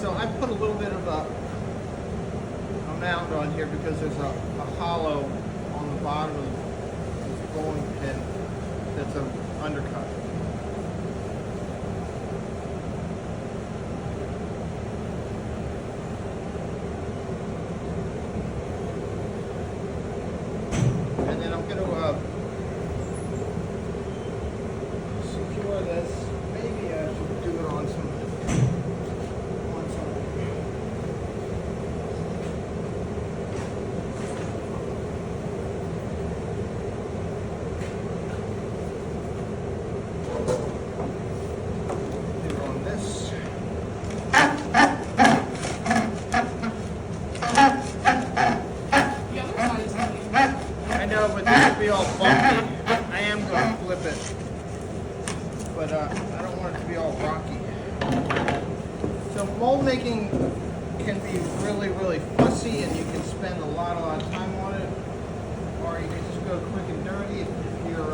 so I put a little bit of a mound on here because there's a hollow on the bottom of this bowling pin that's an undercut. And then I'm going to secure this. Maybe I should do it on some. But this will be all bumpy. I am going to flip it, but I don't want it to be all rocky. So mold making can be really, really fussy, and you can spend a lot of time on it, or you can just go quick and dirty if you're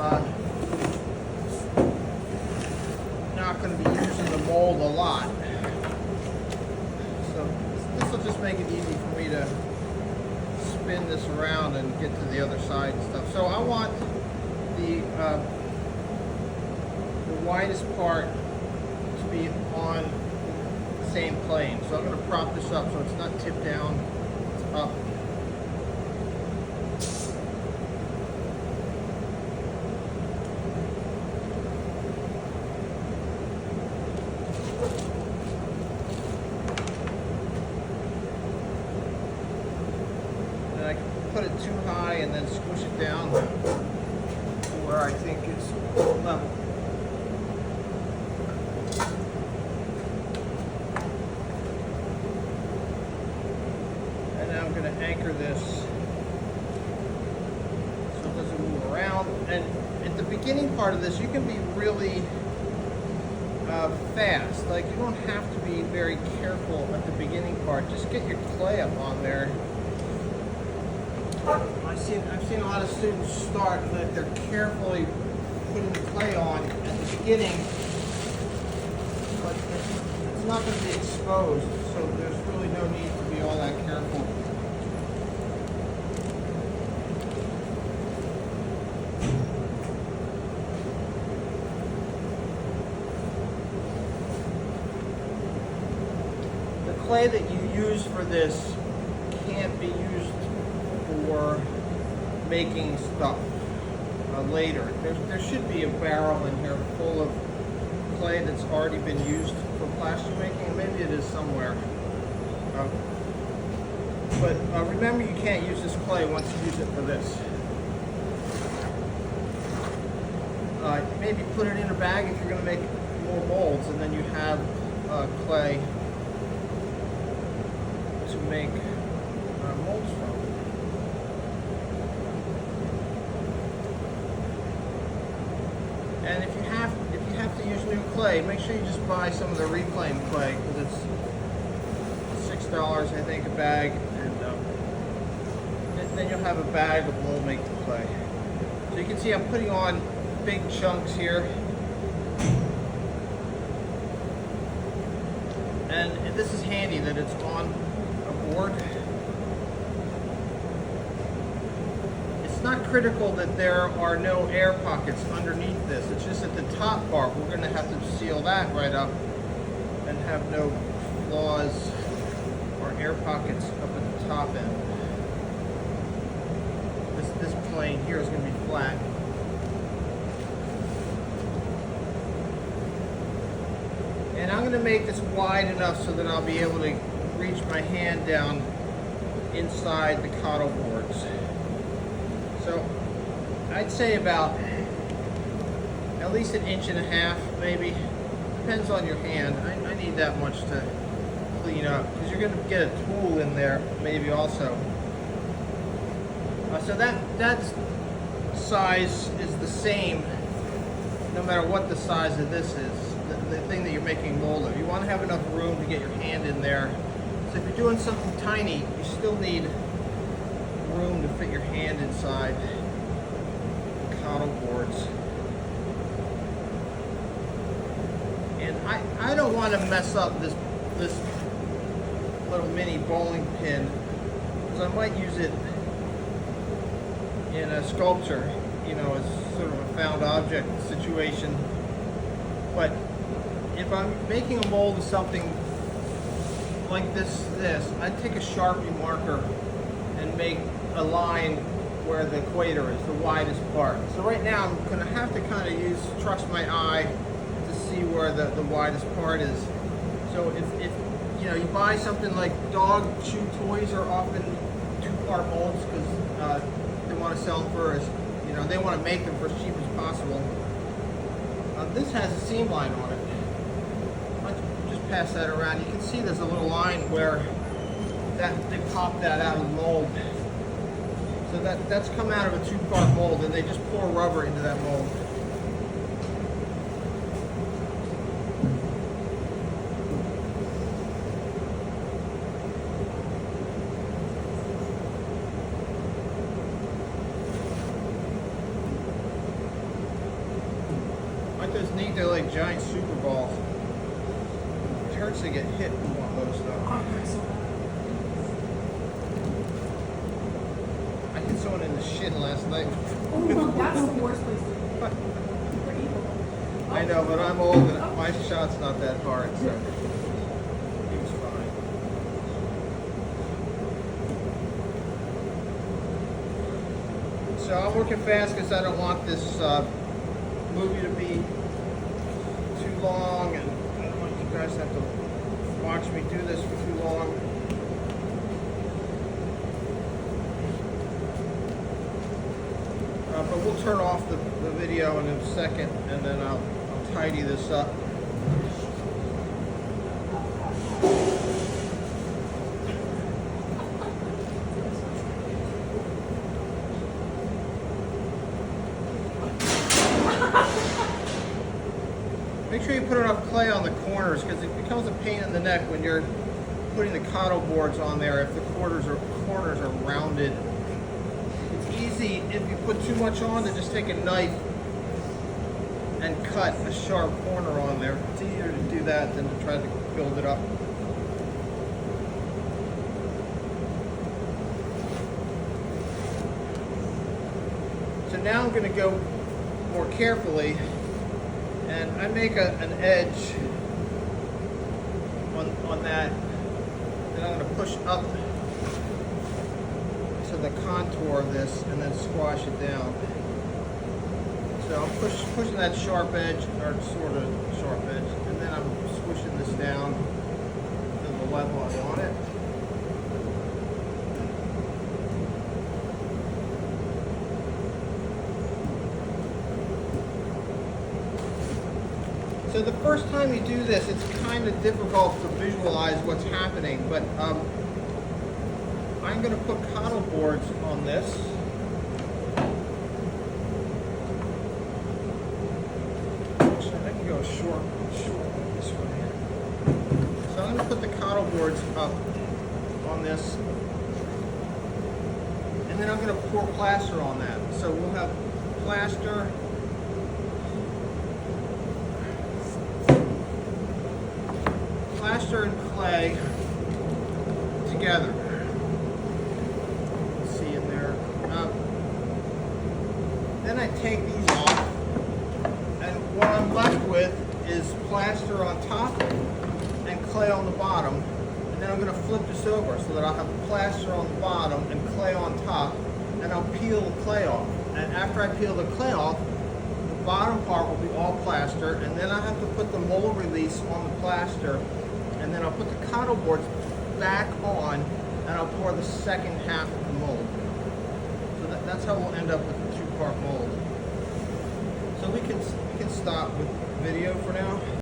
not going to be using the mold a lot. So this will just make it easy for me to spin this around and get to the other side and stuff. So I want the widest part to be on the same plane. So I'm going to prop this up so it's not tipped down, it's up. I can put it too high and then squish it down to where I think it's level. And now I'm going to anchor this so it doesn't move around. And at the beginning part of this, you can be really fast. Like, you don't have to be very careful at the beginning part. Just get your clay up on there. I've seen a lot of students start like they're carefully putting the clay on at the beginning, but it's not going to be exposed, so there's really no need to be all that careful. The clay that you use for this can't be used for making stuff later. There should be a barrel in here full of clay that's already been used for plaster making. Maybe it is somewhere. But remember, you can't use this clay once you use it for this. Maybe put it in a bag if you're going to make more molds, and then you have clay to make molds from. And if you have to use new clay, make sure you just buy some of the reclaimed clay, because it's $6, I think, a bag, and then you'll have a bag of mold making clay. So you can see I'm putting on big chunks here, and this is handy that it's on a board. It's not critical that there are no air pockets underneath this. It's just at the top part we're going to have to seal that right up and have no flaws or air pockets up at the top end. This plane here is going to be flat. And I'm going to make this wide enough so that I'll be able to reach my hand down inside the cottle boards. So I'd say about at least 1.5 inches, maybe. Depends on your hand. I need that much to clean up, because you're going to get a tool in there maybe also. So that size is the same no matter what the size of this is, the thing that you're making mold of. You want to have enough room to get your hand in there. So if you're doing something tiny, you still need room to fit your hand inside the cottle boards. And I don't want to mess up this little mini bowling pin, because I might use it in a sculpture, you know, as sort of a found object situation. But if I'm making a mold of something like this, I'd take a Sharpie marker and make a line where the equator is, the widest part. So right now I'm going to have to kind of trust my eye to see where the widest part is. So if you know, you buy something like dog chew toys are often two-part molds because they want to sell them for as, you know, they want to make them for as cheap as possible. This has a seam line on it. Let's just pass that around. You can see there's a little line where they popped that out of the mold. So that's come out of a two-part mold, and they just pour rubber into that mold. Aren't those neat? They're like giant super balls. It hurts to get hit with one of those though. I hit someone in the shin last night. Oh, that's the worst place to be. For evil. I know, but I'm old and my shot's not that hard, so he was fine. So I'm working fast because I don't want this movie to be too long, and I don't want you guys to have to watch me do this for too long. But we'll turn off the video in a second, and then I'll tidy this up. Make sure you put enough clay on the corners, because it becomes a pain in the neck when you're putting the cottle boards on there if the corners are rounded. It's easy if you put too much on to just take a knife and cut a sharp corner on there. It's easier to do that than to try to build it up. So now I'm going to go more carefully, and I make an edge on that, and I'm going to push up to the contour of this and then squash it down. So I'm pushing that sharp edge, or sort of sharp edge, and then I'm swishing this down to the level I want it. So the first time you do this, it's kind of difficult to visualize what's happening, but I'm going to put cottle boards on this. Actually, I can go short this one here. So I'm going to put the cottle boards up on this, and then I'm going to pour plaster on that. So we'll have plaster. Plaster and clay together. See in there. Then I take these off, and what I'm left with is plaster on top and clay on the bottom. And then I'm going to flip this over so that I'll have plaster on the bottom and clay on top, and I'll peel the clay off. And after I peel the clay off, the bottom part will be all plaster, and then I have to put the mold release on the plaster. And then I'll put the cottle boards back on, and I'll pour the second half of the mold. So that's how we'll end up with a two-part mold. So we can stop with video for now.